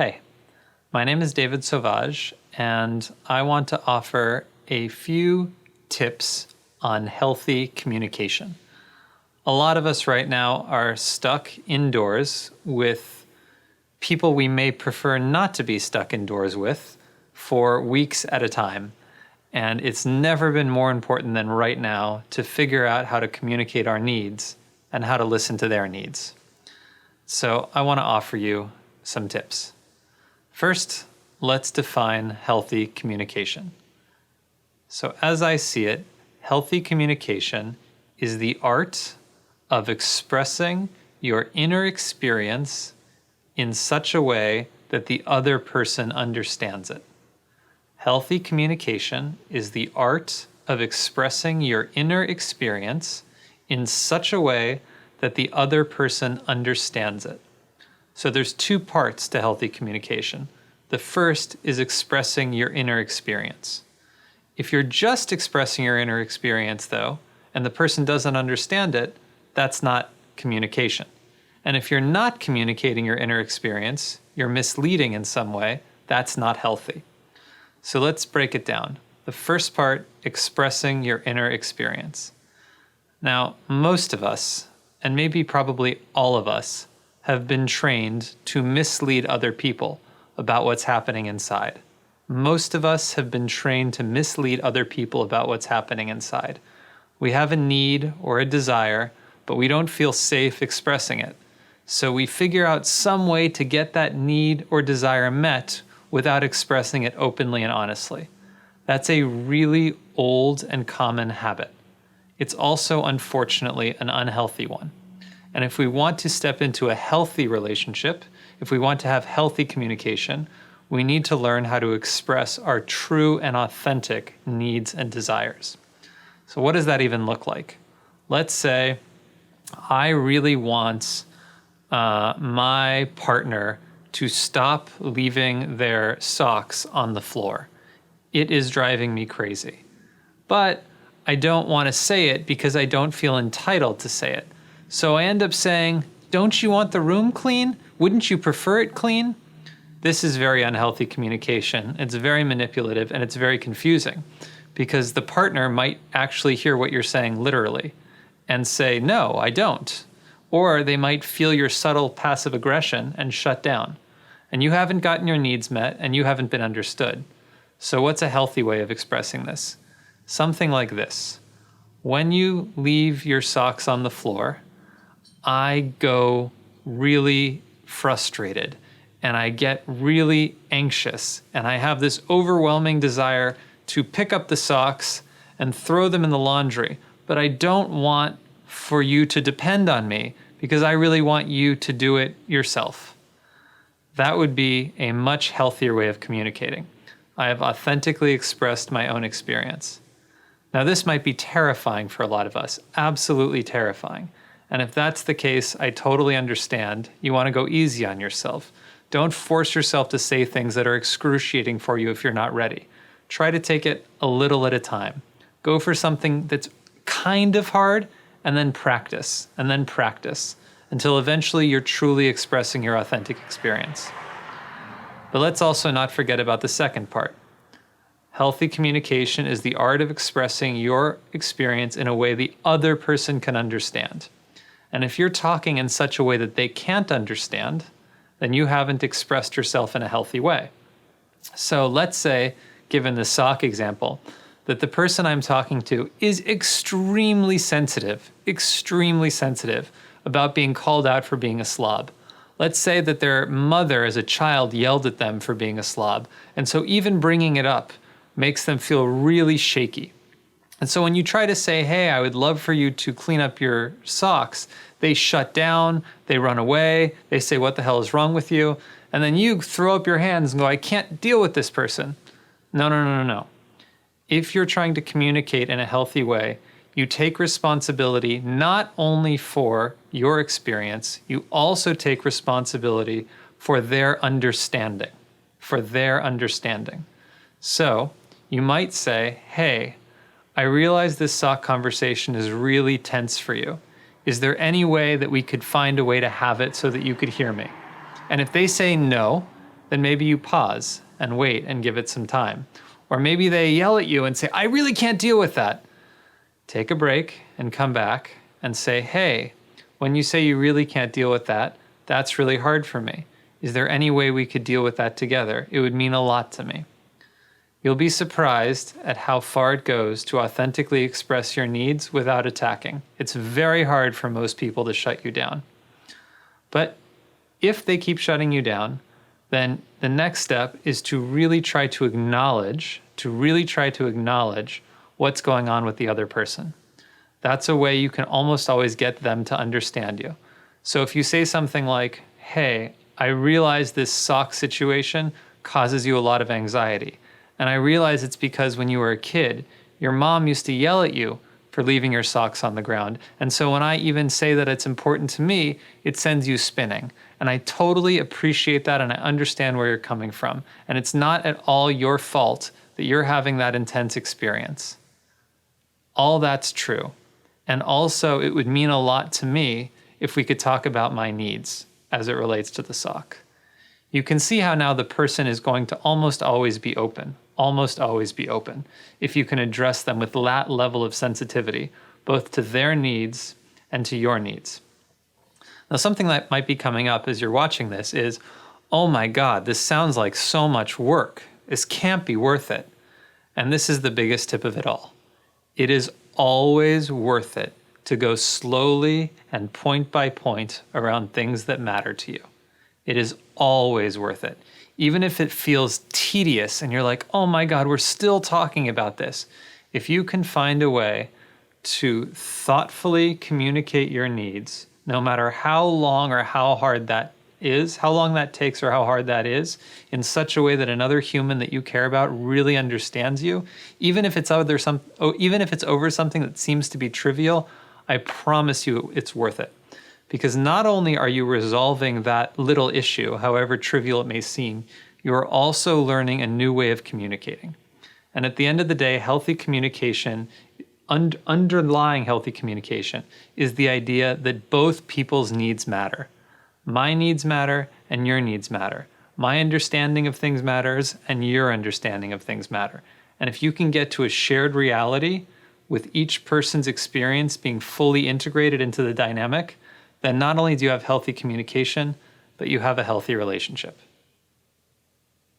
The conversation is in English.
Hey, my name is David Sauvage, and I want to offer a few tips on healthy communication. A lot of us right now are stuck indoors with people we may prefer not to be stuck indoors with for weeks at a time. And it's never been more important than right now to figure out how to communicate our needs and how to listen to their needs. So I want to offer you some tips. First, let's define healthy communication. So as I see it, healthy communication is the art of expressing your inner experience in such a way that the other person understands it. Healthy communication is the art of expressing your inner experience in such a way that the other person understands it. So there's two parts to healthy communication. The first is expressing your inner experience. If you're just expressing your inner experience, though, and the person doesn't understand it, that's not communication. And if you're not communicating your inner experience, you're misleading in some way, that's not healthy. So let's break it down. The first part, expressing your inner experience. Now, most of us, and maybe probably all of us, have been trained to mislead other people about what's happening inside. Most of us have been trained to mislead other people about what's happening inside. We have a need or a desire, but we don't feel safe expressing it. So we figure out some way to get that need or desire met without expressing it openly and honestly. That's a really old and common habit. It's also, unfortunately, an unhealthy one. And if we want to step into a healthy relationship, if we want to have healthy communication, we need to learn how to express our true and authentic needs and desires. So what does that even look like? Let's say I really want my partner to stop leaving their socks on the floor. It is driving me crazy. But I don't want to say it because I don't feel entitled to say it. So I end up saying, "Don't you want the room clean? Wouldn't you prefer it clean?" This is very unhealthy communication. It's very manipulative and it's very confusing because the partner might actually hear what you're saying literally and say, "No, I don't." Or they might feel your subtle passive aggression and shut down. And you haven't gotten your needs met and you haven't been understood. So what's a healthy way of expressing this? Something like this. When you leave your socks on the floor, I go really frustrated and I get really anxious and I have this overwhelming desire to pick up the socks and throw them in the laundry. But I don't want for you to depend on me because I really want you to do it yourself. That would be a much healthier way of communicating. I have authentically expressed my own experience. Now, this might be terrifying for a lot of us, absolutely terrifying. And if that's the case, I totally understand. You want to go easy on yourself. Don't force yourself to say things that are excruciating for you if you're not ready. Try to take it a little at a time. Go for something that's kind of hard, and then practice, until eventually you're truly expressing your authentic experience. But let's also not forget about the second part. Healthy communication is the art of expressing your experience in a way the other person can understand. And if you're talking in such a way that they can't understand, then you haven't expressed yourself in a healthy way. So let's say, given the sock example, that the person I'm talking to is extremely sensitive about being called out for being a slob. Let's say that their mother as a child yelled at them for being a slob, and so even bringing it up makes them feel really shaky. And so when you try to say, "Hey, I would love for you to clean up your socks," they shut down, they run away, they say, "What the hell is wrong with you?" And then you throw up your hands and go, "I can't deal with this person." No. If you're trying to communicate in a healthy way, you take responsibility not only for your experience, you also take responsibility for their understanding. So you might say, "Hey, I realize this sock conversation is really tense for you. Is there any way that we could find a way to have it so that you could hear me?" And if they say no, then maybe you pause and wait and give it some time. Or maybe they yell at you and say, I really can't deal with that. Take a break and come back and say, hey, when you say you really can't deal with that, that's really hard for me. Is there any way we could deal with that together? It would mean a lot to me. You'll be surprised at how far it goes to authentically express your needs without attacking. It's very hard for most people to shut you down. But if they keep shutting you down, then the next step is to really try to acknowledge what's going on with the other person. That's a way you can almost always get them to understand you. So if you say something like, hey, I realize this sock situation causes you a lot of anxiety. And I realize it's because when you were a kid, your mom used to yell at you for leaving your socks on the ground. And so when I even say that it's important to me, it sends you spinning. And I totally appreciate that, and I understand where you're coming from. And it's not at all your fault that you're having that intense experience. All that's true. And also, it would mean a lot to me if we could talk about my needs as it relates to the sock. You can see how now the person is going to almost always be open, if you can address them with that level of sensitivity, both to their needs and to your needs. Now, something that might be coming up as you're watching this is, oh my God, this sounds like so much work. This can't be worth it. And this is the biggest tip of it all. It is always worth it to go slowly and point by point around things that matter to you. It is always worth it. Even if it feels tedious and you're like, oh my God, we're still talking about this. If you can find a way to thoughtfully communicate your needs, no matter how long or how hard that is, how long that takes or how hard that is, in such a way that another human that you care about really understands you, even if it's over something that seems to be trivial, I promise you it's worth it. Because not only are you resolving that little issue, however trivial it may seem, you are also learning a new way of communicating. And at the end of the day, healthy communication, underlying healthy communication, is the idea that both people's needs matter. My needs matter and your needs matter. My understanding of things matters and your understanding of things matter. And if you can get to a shared reality with each person's experience being fully integrated into the dynamic, then not only do you have healthy communication, but you have a healthy relationship.